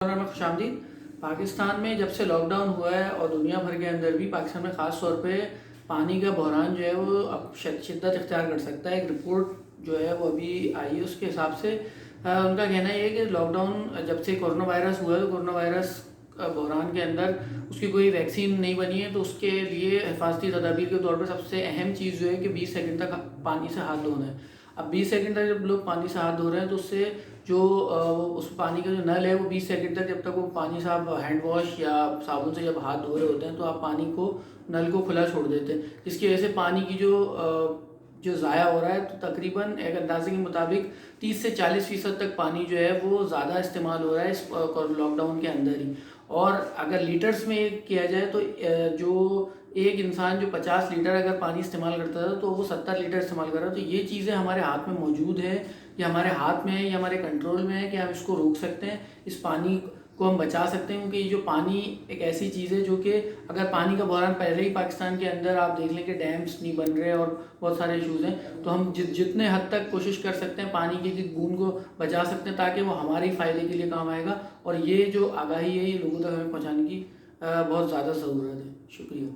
میں خوش آمدید۔ پاکستان میں جب سے لاک ڈاؤن ہوا ہے اور دنیا بھر کے اندر بھی پاکستان میں خاص طور پہ پانی کا بحران جو ہے وہ اب شدت اختیار کر سکتا ہے۔ ایک رپورٹ جو ہے وہ ابھی آئی ہے، اس کے حساب سے ان کا کہنا یہ ہے کہ لاک ڈاؤن جب سے کورونا وائرس ہوا ہے تو کورونا وائرس بحران کے اندر اس کی کوئی ویکسین نہیں بنی ہے، تو اس کے لیے حفاظتی تدابیر کے طور پر سب سے اہم چیز جو ہے کہ 20 سیکنڈ تک پانی سے ہاتھ دھونا ہے۔ اب 20 سیکنڈ تک جب لوگ پانی سے ہاتھ دھو رہے ہیں تو اس سے جو اس پانی کا جو نل ہے وہ 20 سیکنڈ تک، جب تک وہ پانی سے آپ ہینڈ واش یا صابن سے جب ہاتھ دھو رہے ہوتے ہیں تو آپ پانی کو نل کو کھلا چھوڑ دیتے ہیں، جس کی وجہ سے پانی کی جو ضائع ہو رہا ہے تو تقریباً ایک اندازے کے مطابق 30 سے 40% تک پانی جو ہے وہ زیادہ استعمال ہو رہا ہے اس لاک ڈاؤن کے اندر ہی۔ اور اگر لیٹرز میں کیا جائے تو جو ایک انسان جو 50 لیٹر اگر پانی استعمال کرتا تھا تو وہ 70 لیٹر استعمال کر رہا ہے۔ تو یہ چیزیں ہمارے ہاتھ میں موجود ہے، یہ ہمارے ہاتھ میں ہے، یہ ہمارے کنٹرول میں ہے کہ ہم اس کو روک سکتے ہیں، اس پانی کو ہم بچا سکتے ہیں، کیونکہ یہ جو پانی ایک ایسی چیز ہے جو کہ اگر پانی کا بحران پہلے ہی پاکستان کے اندر آپ دیکھ لیں کہ ڈیمز نہیں بن رہے اور بہت سارے ایشوز ہیں، تو ہم جتنے حد تک کوشش کر سکتے ہیں پانی کی بوند کو بچا سکتے ہیں تاکہ وہ ہمارے فائدے کے لیے کام آئے گا۔ اور یہ جو آگاہی ہے یہ لوگوں تک ہمیں پہنچانے کی بہت زیادہ ضرورت ہے۔ شکریہ۔